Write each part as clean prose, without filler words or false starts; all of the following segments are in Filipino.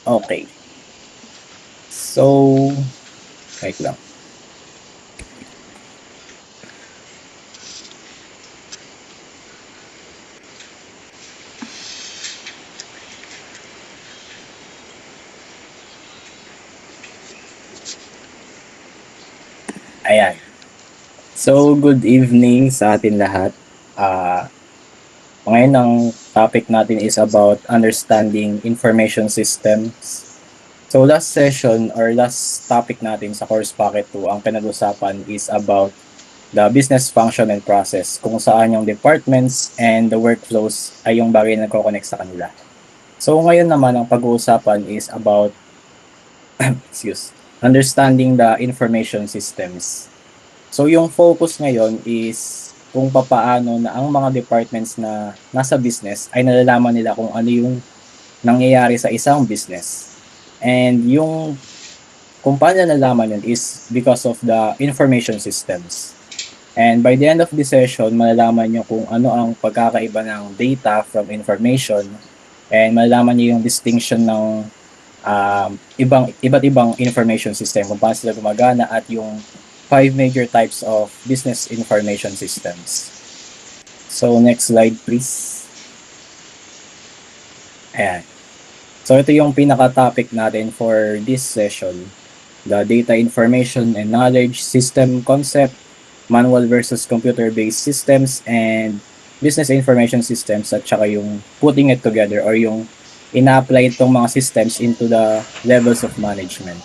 Okay. So, wait lang. Ayan. So, good evening sa atin lahat. Ah, Ngayon ang topic natin is about understanding information systems. So, last session or last topic natin sa course packet 2, ang pinag-usapan is about the business function and process, kung saan yung departments and the workflows ay yung bagay na nagko-connect sa kanila. So, ngayon naman ang pag-uusapan is about understanding the information systems. So yung focus ngayon is kung papaano na ang mga departments na nasa business ay nalalaman nila kung ano yung nangyayari sa isang business. And yung kung paano nalalaman yun is because of the information systems. And by the end of the session, malalaman nyo kung ano ang pagkakaiba ng data from information, and malalaman nyo yung distinction ng iba't ibang information system, kung paano sila gumagana, at yung 5 major types of business information systems. So, next slide please. Ayan. So, ito yung pinaka-topic natin for this session. The data information and knowledge system concept, manual versus computer-based systems, and business information systems, at saka yung putting it together or yung ina-apply itong mga systems into the levels of management.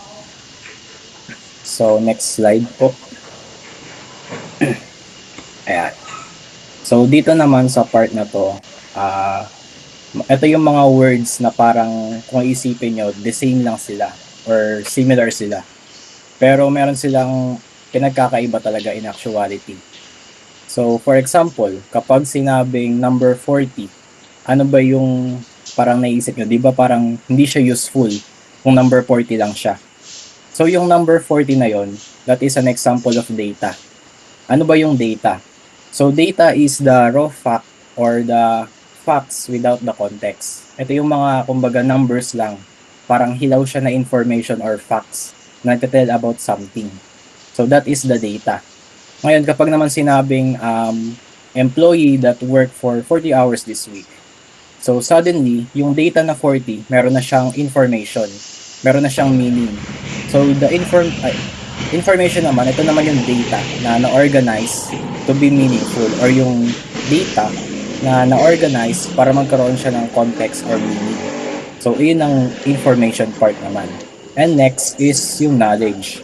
So, next slide po. Ayan. So, dito naman sa part na to, ito yung mga words na parang kung isipin nyo, the same lang sila or similar sila. Pero meron silang pinagkakaiba talaga in actuality. So, for example, kapag sinabing number 40, ano ba yung parang naisip nyo? Di ba parang hindi siya useful kung number 40 lang siya? So, yung number 40 na yon, that is an example of data. Ano ba yung data? So, data is the raw fact or the facts without the context. Ito yung mga, kumbaga, numbers lang. Parang hilaw siya na information or facts na nagte-tell about something. So, that is the data. Ngayon, kapag naman sinabing employee that work for 40 hours this week, so suddenly, yung data na 40, meron na siyang information. Meron na siyang meaning. So, the information naman, ito naman yung data na na-organize to be meaningful, or yung data na na-organize para magkaroon siya ng context or meaning. So, yun ang information part naman. And next is yung knowledge.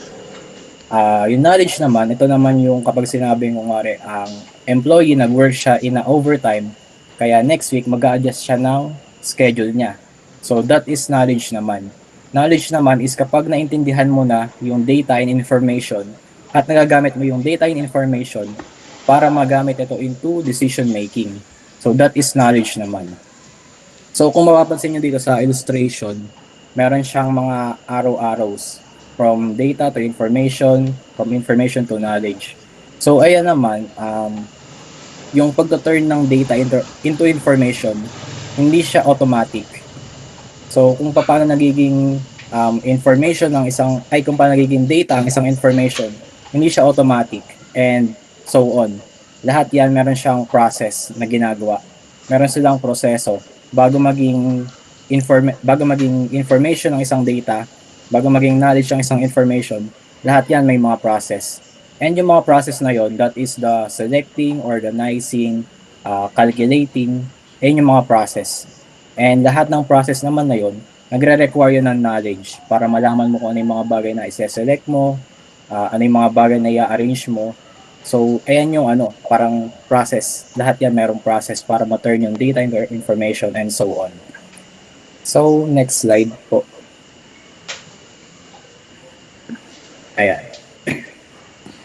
Yung knowledge naman, ito naman yung kapag sinabing kung ang employee nag-work siya in a overtime, kaya next week mag-a-adjust siya ng schedule niya. So, that is knowledge naman. Knowledge naman is kapag naintindihan mo na yung data and information at nagagamit mo yung data and information para magamit ito into decision making. So, that is knowledge naman. So, kung mapapansin nyo dito sa illustration, meron siyang mga arrows from data to information, from information to knowledge. So, ayan naman, yung pagto-turn ng data into information, hindi siya automatic. So, kung paano nagiging information ng kung paano nagiging data ang isang information, hindi siya automatic, and so on. Lahat yan meron siyang process na ginagawa. Meron silang proseso bago maging information ng isang data, bago maging knowledge ng isang information, lahat yan may mga process. And yung mga process na yon, that is the selecting, organizing, calculating, yan yung mga process. And lahat ng process naman na yon, nagre-require ng knowledge para malaman mo kung ano yung mga bagay na i-select mo, ano yung mga bagay na i-arrange mo. So, ayan yung parang process. Lahat yan mayroong process para ma-turn yung data into information and so on. So, next slide po. Ayan.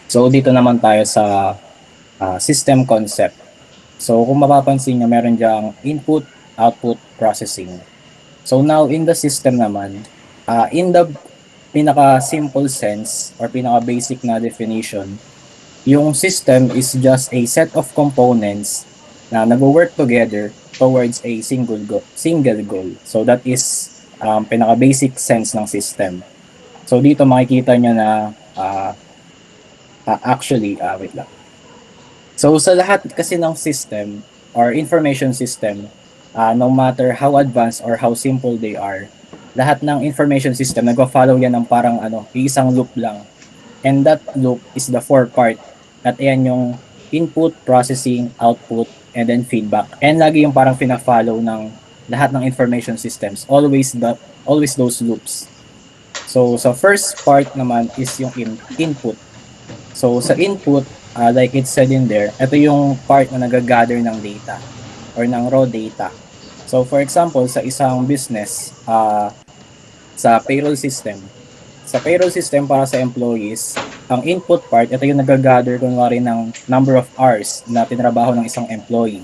So, dito naman tayo sa system concept. So, kung mapapansin nyo, meron dyang input, output, processing. So, now, in the system naman, in the pinaka-simple sense or pinaka-basic na definition, yung system is just a set of components na nag-work together towards a single goal. So, that is pinaka-basic sense ng system. So dito makikita nyo na wait lang. So sa lahat kasi ng system or information system, no matter how advanced or how simple they are, lahat ng information system nagpa-follow yan ng parang isang loop lang. And that loop is the 4 part. At ayan yung input, processing, output, and then feedback. And lagi yung parang pina-follow ng lahat ng information systems. Always those loops. So sa first part naman is yung input. So sa input, like it said in there, ito yung part na nag-gather ng data or ng raw data. So for example, sa isang business, sa payroll system para sa employees, ang input part, ito yung nag-gather kunwari ng number of hours na tinrabaho ng isang employee.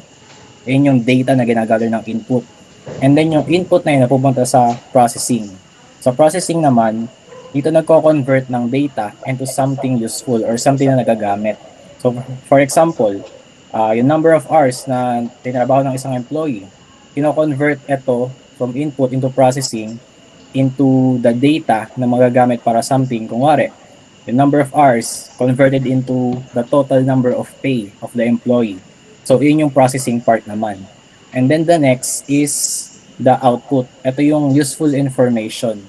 Yun yung data na ginagather ng input. And then yung input na yun napupunta sa processing. Sa processing naman, dito nagko-convert ng data into something useful or something na nagagamit. So for example, yung number of hours na tinrabaho ng isang employee, kino-convert ito from input into processing into the data na magagamit para something. Kunwari, yung number of hours converted into the total number of pay of the employee. So yun yung processing part naman. And then the next is the output. Ito yung useful information.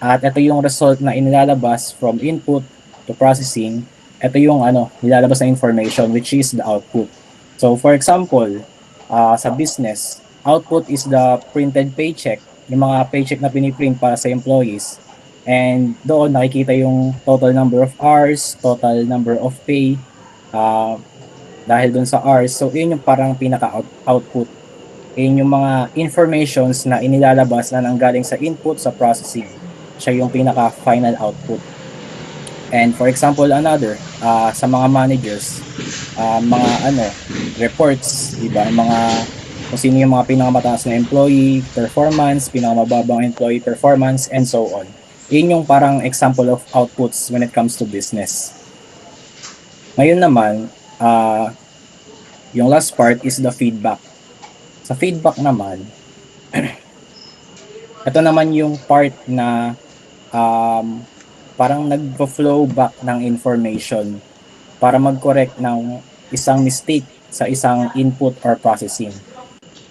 At ito yung result na inilalabas from input to processing. Ito yung nilalabas na information, which is the output. So for example, sa business, output is the printed paycheck, yung mga paycheck na piniprint para sa employees. And doon nakikita yung total number of hours, total number of pay, dahil doon sa hours. So yun yung parang pinaka-output. Yun yung mga informations na inilalabas na nanggaling sa input sa processing. Siya yung pinaka-final output. And for example, another, sa mga managers, mga reports, diba? Mga kung sino yung mga pinakamataas na employee performance, pinakamababang employee performance, and so on. Yun yung parang example of outputs when it comes to business. Ngayon naman, yung last part is the feedback. Sa feedback naman, ito naman yung part na parang nag-flow back ng information para mag-correct ng isang mistake sa isang input or processing.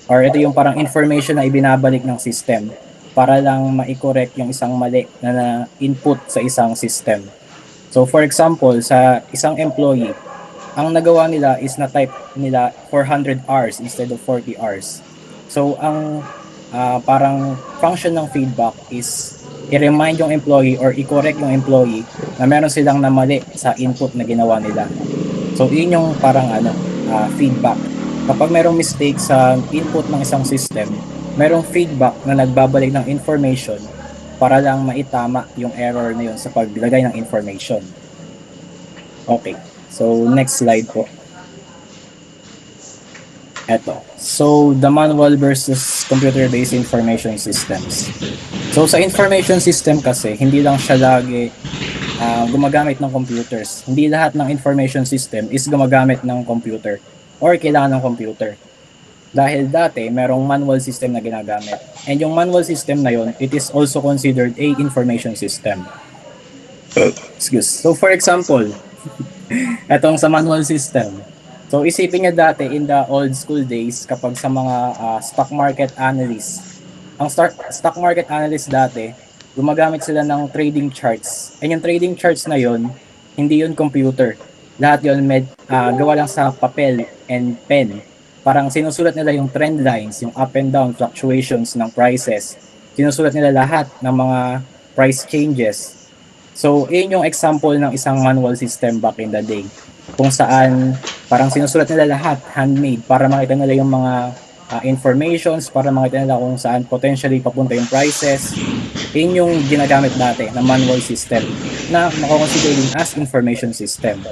Or ito yung parang information na ibinabalik ng system para lang ma-correct yung isang mali na input sa isang system. So for example, sa isang employee, ang nagawa nila is na-type nila 400 hours instead of 40 hours. So ang parang function ng feedback is i-remind yung employee or i-correct yung employee na meron silang namali sa input na ginawa nila. So yun yung parang feedback. Kapag merong mistake sa input ng isang system, merong feedback na nagbabalik ng information para lang maitama yung error na yun sa paglagay ng information. Okay, so next slide po. Eto. So, the manual versus computer-based information systems. So, sa information system kasi, hindi lang siya lagi gumagamit ng computers. Hindi lahat ng information system is gumagamit ng computer or kailangan ng computer. Dahil dati, merong manual system na ginagamit. And yung manual system na yon, it is also considered a information system. Excuse. So, for example, etong sa manual system, so isipin niya dati in the old school days kapag sa mga stock market analysts. Ang stock market analysts dati, gumagamit sila ng trading charts. And yung trading charts na yon, hindi yun computer. Lahat yun gawa lang sa papel and pen. Parang sinusulat nila yung trend lines, yung up and down fluctuations ng prices. Sinusulat nila lahat ng mga price changes. So, yun yung example ng isang manual system back in the day. Kung saan parang sinusulat nila lahat handmade para makita nila yung mga informations, para makita nila kung saan potentially papunta yung prices. Yun yung ginagamit dati na manual system na makakonsider din as information system.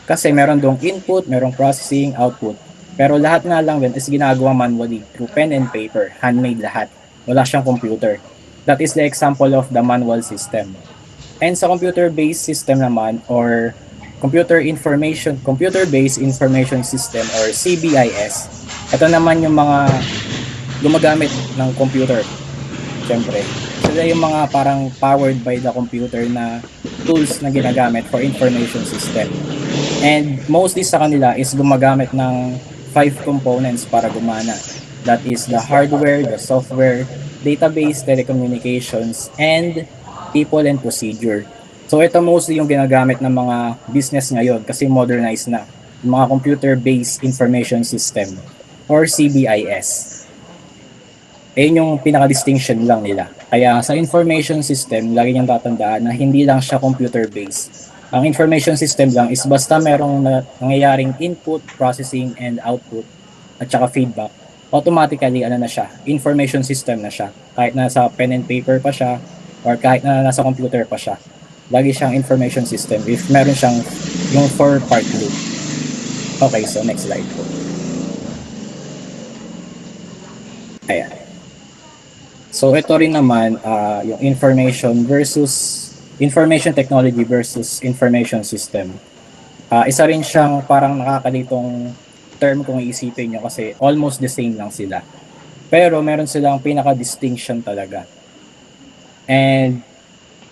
Kasi meron dong input, merong processing, output. Pero lahat nga lang din is ginagawa manually through pen and paper, handmade lahat. Wala siyang computer. That is the example of the manual system. And sa computer-based system naman or computer-based information system or CBIS, ito naman yung mga gumagamit ng computer. syempre, sila yung mga parang powered by the computer na tools na ginagamit for information system. And mostly sa kanila is gumagamit ng 5 components para gumana. That is the hardware, the software, database, telecommunications, and people and procedure. So ito mostly yung ginagamit ng mga business ngayon kasi modernized na. Yung mga computer-based information system or CBIS. Ayun yung pinaka-distinction lang nila. Kaya sa information system, lagi niyang tatandaan na hindi lang siya computer-based. Ang information system lang is basta merong nangyayaring input, processing, and output at saka feedback, automatically ano na siya, information system na siya. Kahit nasa pen and paper pa siya or kahit na nasa computer pa siya. Lagi siyang information system if meron siyang yung 4-part loop. Okay, so next slide po. Ayan. So ito rin naman yung information technology versus information system. Isa rin siyang parang nakakalitong term kung iisipin nyo kasi almost the same lang sila. Pero meron silang pinaka-distinction talaga. And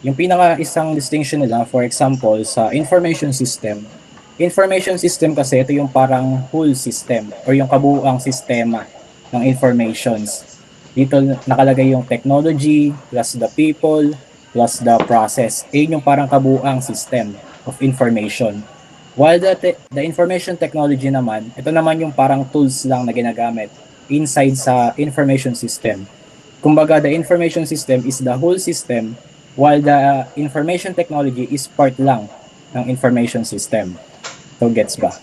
yung pinaka-isang distinction nila, for example, sa information system kasi ito yung parang whole system or yung kabuuang sistema ng informations. Dito nakalagay yung technology, plus the people, plus the process. Ayun yung parang kabuuang system of information. While the information technology naman, ito naman yung parang tools lang na ginagamit inside sa information system. Kumbaga, the information system is the whole system, while the information technology is part lang ng information system. So, gets ba?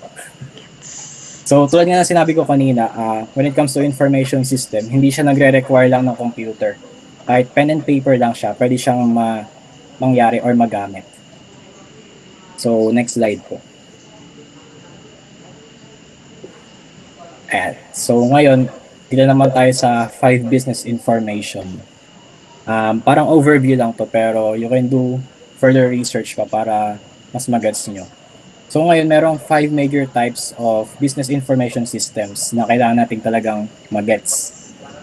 So, tulad nga na sinabi ko kanina, when it comes to information system, hindi siya nagre-require lang ng computer. Kahit pen and paper lang siya, pwede siyang mangyari or magamit. So, next slide po. Ayan. So, ngayon, dito naman tayo sa 5 business information. Parang overview lang to, pero you can do further research pa para mas magets nyo. So ngayon, merong 5 major types of business information systems na kailangan natin talagang magets.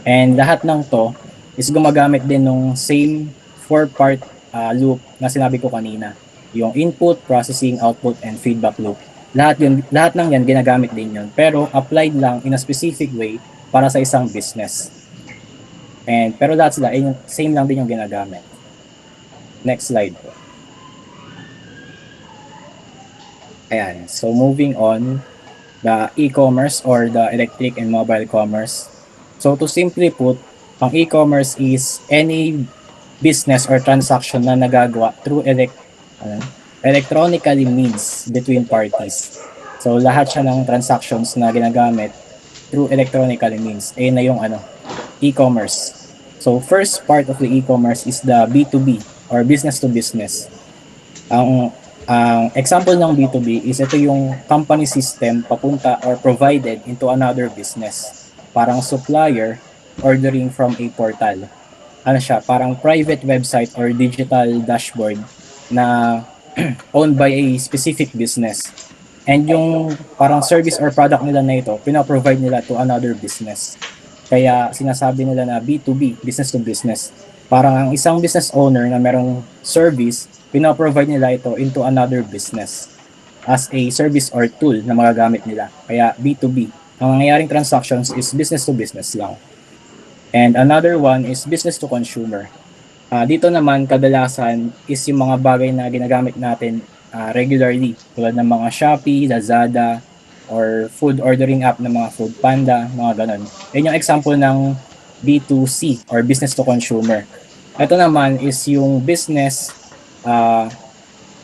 And lahat ng to is gumagamit din ng same 4-part loop na sinabi ko kanina. Yung input, processing, output, and feedback loop. Lahat ng yan ginagamit din yun. Pero applied lang in a specific way para sa isang business. Pero lahat sila, same lang din yung ginagamit. Next slide po. Ayan, so moving on, the e-commerce or the electric and mobile commerce. So to simply put, ang e-commerce is any business or transaction na nagagawa through electronically means between parties. So lahat siya ng transactions na ginagamit through electronically means. Ayun na yung e-commerce. So first part of the e-commerce is the B2B or business to business. Ang example ng B2B is ito yung company system papunta or provided into another business. Parang supplier ordering from a portal. Ano siya? Parang private website or digital dashboard na owned by a specific business. And yung parang service or product nila na ito, pinaprovide nila to another business. Kaya sinasabi nila na B2B, business to business. Parang ang isang business owner na merong service, pinaprovide nila ito into another business as a service or tool na magagamit nila. Kaya B2B. Ang nangyayaring transactions is business to business lang. And another one is business to consumer. Dito naman, kadalasan is yung mga bagay na ginagamit natin regularly. Tulad ng mga Shopee, Lazada, or food ordering app ng mga Food Panda, mga ganon. Yan yung example ng B2C or business to consumer. Ito naman is yung business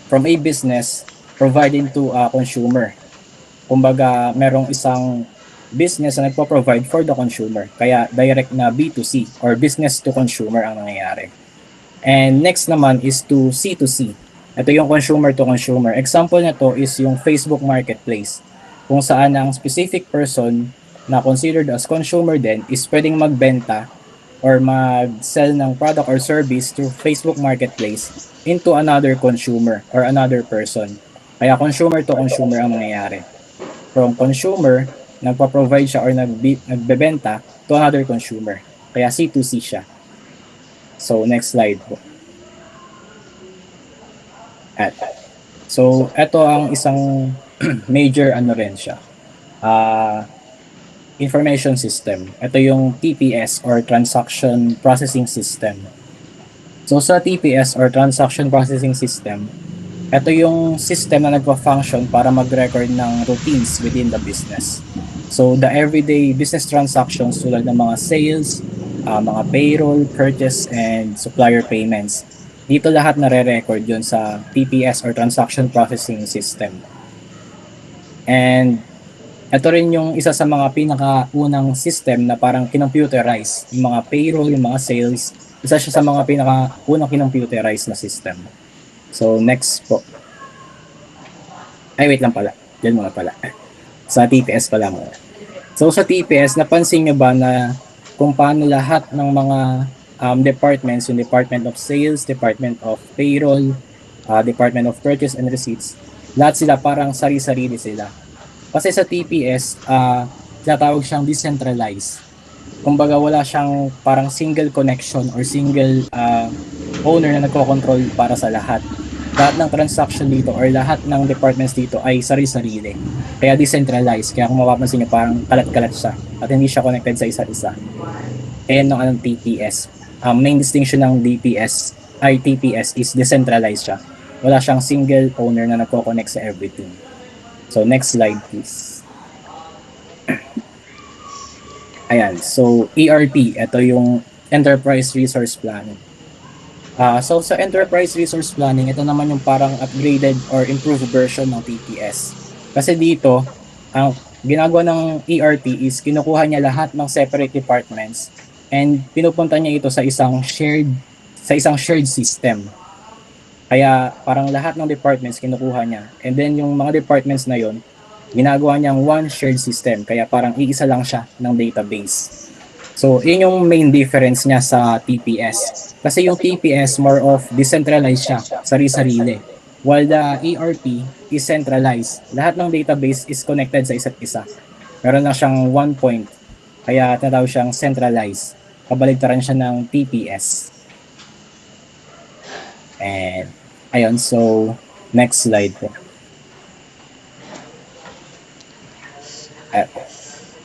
from a business providing to a consumer. Kumbaga, merong isang business na nagpo-provide for the consumer. Kaya direct na B2C or business to consumer ang nangyayari. And next naman is to C2C. Ito yung consumer to consumer. Example na to is yung Facebook Marketplace. Kung saan ang specific person na considered as consumer din is pwedeng magbenta or mag-sell ng product or service through Facebook Marketplace into another consumer or another person. Kaya consumer to consumer ang mangyayari. From consumer, nagpa-provide siya or nagbebenta to another consumer. Kaya C2C siya. So, next slide po. At, so, ito ang isang major ano rin siya. Information system. Ito yung TPS or Transaction Processing System. So, sa TPS or Transaction Processing System, ito yung system na nagpa-function para mag-record ng routines within the business. So, the everyday business transactions tulad ng mga sales, mga payroll, purchase, and supplier payments. Dito lahat nare-record yun sa TPS or Transaction Processing System. And ito rin yung isa sa mga pinakaunang system na parang kinomputerize. Yung mga payroll, yung mga sales, isa siya sa mga pinakaunang kinomputerize na system. So, next po. Ay, wait lang pala. Diyan muna pala. Sa TPS pala muna. So, sa TPS, napansin nyo ba na kung paano lahat ng mga departments, yung Department of Sales, Department of Payroll, Department of Purchase and Receipts, lahat sila parang sari-sarili sila. Kasi sa TPS, tinatawag siyang decentralized. Kumbaga wala siyang parang single connection or single owner na nagko-control para sa lahat. Lahat ng transaction dito or lahat ng departments dito ay sari-sarili. Kaya decentralized. Kaya kung mapapansin niyo parang kalat-kalat siya at hindi siya connected sa isa-isa. Ayan ng anong TPS. Main distinction ng DPS ay TPS is decentralized siya. Wala siyang single owner na nagko-connect sa everything. So, next slide, please. Ayan. So, ERP. Ito yung Enterprise Resource Planning. So, sa Enterprise Resource Planning, ito naman yung parang upgraded or improved version ng TPS. Kasi dito, ang ginagawa ng ERP is kinukuha niya lahat ng separate departments and pinupunta niya ito sa isang shared system. Kaya parang lahat ng departments kinukuha niya. And then yung mga departments na yon, ginagawa niyang one shared system. Kaya parang iisa lang siya ng database. So, yun yung main difference niya sa TPS. Kasi yung TPS more of decentralized siya, sari-sarili. While the ERP is centralized. Lahat ng database is connected sa isa't isa. Meron na siyang one point. Kaya tinatawag siyang centralized. Kabaligtaran siya ng TPS. And, ayun, so, next slide po.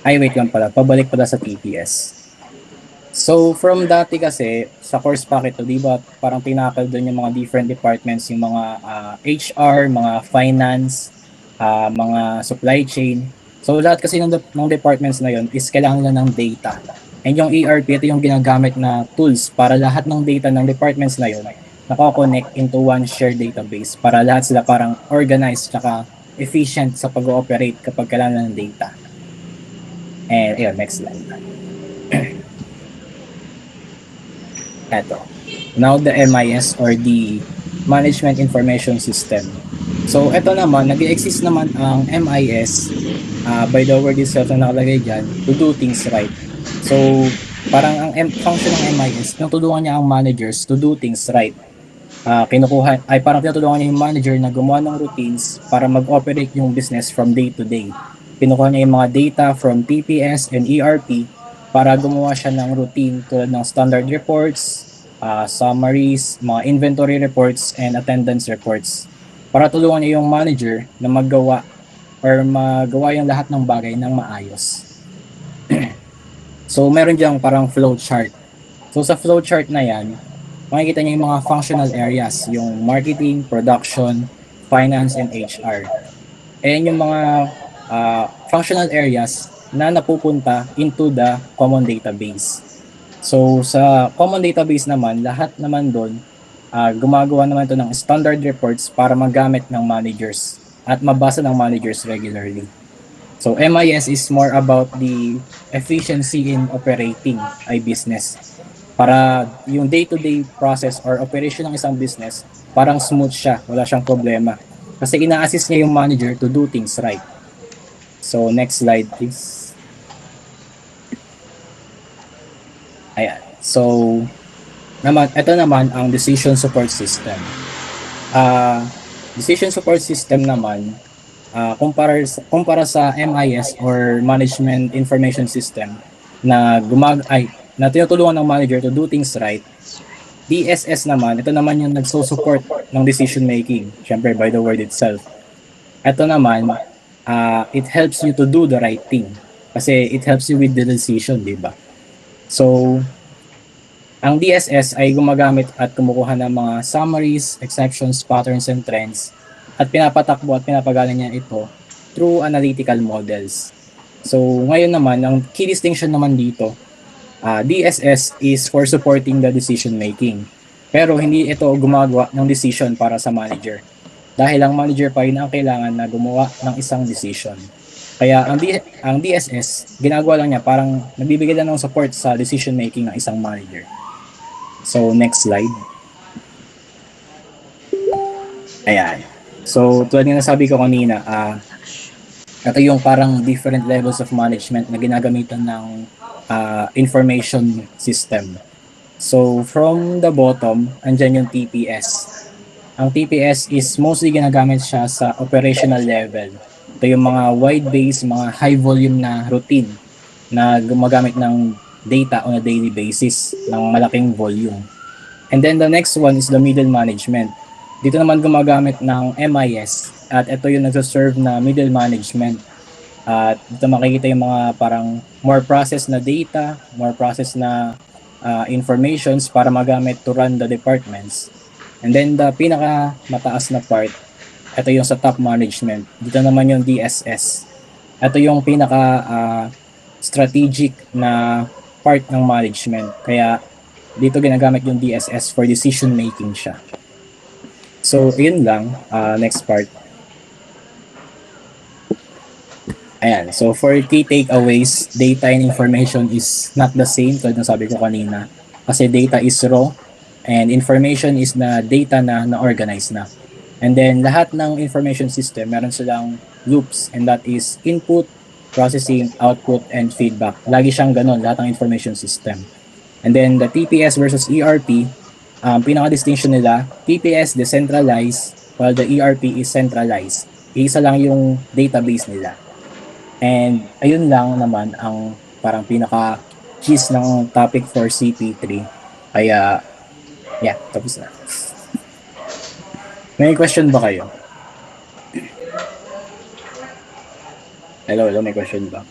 Ay, wait lang pala. Pabalik pala sa TPS. So, from dati kasi, sa course packet to, di ba, parang tinakal doon yung mga different departments, yung mga HR, mga finance, mga supply chain. So, lahat kasi ng departments na yun is kailangan nila ng data. And yung ERP, ito yung ginagamit na tools para lahat ng data ng departments na yun nako-connect into one shared database para lahat sila parang organized tsaka efficient sa pag-ooperate kapag kailangan ng data. And ayun, next slide. Eto. Now the MIS or the Management Information System. So ito naman, nag-exist naman ang MIS by the word itself na nakalagay dyan, to do things right. So parang ang function ng MIS, tinutulungan niya ang managers to do things right. Parang tinutulungan niya yung manager na gumawa ng routines para mag-operate yung business from day to day. Kinukuha niya yung mga data from TPS and ERP para gumawa siya ng routine tulad ng standard reports, summaries, mga inventory reports, and attendance reports. Para tulungan niya yung manager na magawa yung lahat ng bagay ng maayos. So, meron diyang parang flow chart. So, sa flow chart na yan, makikita niyo yung mga functional areas, yung marketing, production, finance, and HR. Ayan yung mga functional areas na napupunta into the common database. So, sa common database naman, lahat naman doon, gumagawa naman ito ng standard reports para magamit ng managers at mabasa ng managers regularly. So, MIS is more about the efficiency in operating a business. Para yung day-to-day process or operation ng isang business, parang smooth siya, wala siyang problema. Kasi ina-assist niya yung manager to do things right. So, next slide please. Ayan. So, ito naman ang decision support system. Decision support system naman, kumpara sa MIS or Management Information System na tinutulungan ng manager to do things right, DSS naman, ito naman yung nagsusupport ng decision making. Syempre, by the word itself. Ito naman, it helps you to do the right thing. Kasi it helps you with the decision, di ba? So, ang DSS ay gumagamit at kumukuha ng mga summaries, exceptions, patterns, and trends at pinapatakbo at pinapagaling niya ito through analytical models. So, ngayon naman, ang key distinction naman dito, DSS is for supporting the decision making. Pero hindi ito gumagawa ng decision para sa manager. Dahil ang manager pa rin ang kailangan na gumawa ng isang decision. Kaya ang DSS, ginagawa lang niya parang nagbibigay lang ng support sa decision making ng isang manager. So, next slide. Ayan. So, tulad nga nasabi ko kanina, ito yung parang different levels of management na ginagamitan ng information system. So, from the bottom, andyan yung TPS. Ang TPS is mostly ginagamit siya sa operational level. Ito yung mga wide-based, mga high-volume na routine na gumagamit ng data on a daily basis ng malaking volume. And then the next one is the middle management. Dito naman gumagamit ng MIS at ito yung nagsaserve na middle management. At dito makikita yung mga parang more process na data, more process na informations para magamit to run the departments. And then the pinaka mataas na part, ito yung sa top management. Dito naman yung DSS. Ito yung pinaka strategic na part ng management. Kaya dito ginagamit yung DSS for decision making siya. So, yun lang. Next part. Ayan. So, for key takeaways, data and information is not the same. Tulad ng sabi ko kanina. Kasi data is raw and information is na data na na-organize na. And then, lahat ng information system, meron silang loops and that is input, processing, output, and feedback. Lagi siyang ganun, lahat ng information system. And then, the TPS versus ERP, pinaka-distinction nila, TPS decentralized while the ERP is centralized. Isa lang yung database nila. And ayun lang naman ang parang pinaka-gist ng topic for CP3. Kaya, yeah, tapos na. May question ba kayo? Hello, may question ba?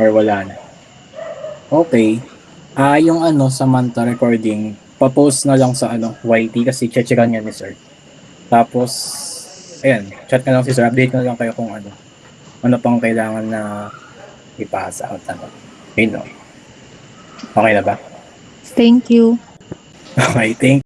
Or wala na? Okay. Yung Samantha recording, pa-post na lang sa YT kasi checkan niya ni sir. Tapos, ayan, chat ka lang si sir, update na lang kayo kung ano pang kailangan na ipasa at Okay, no? Okay na ba? Thank you. Okay, thank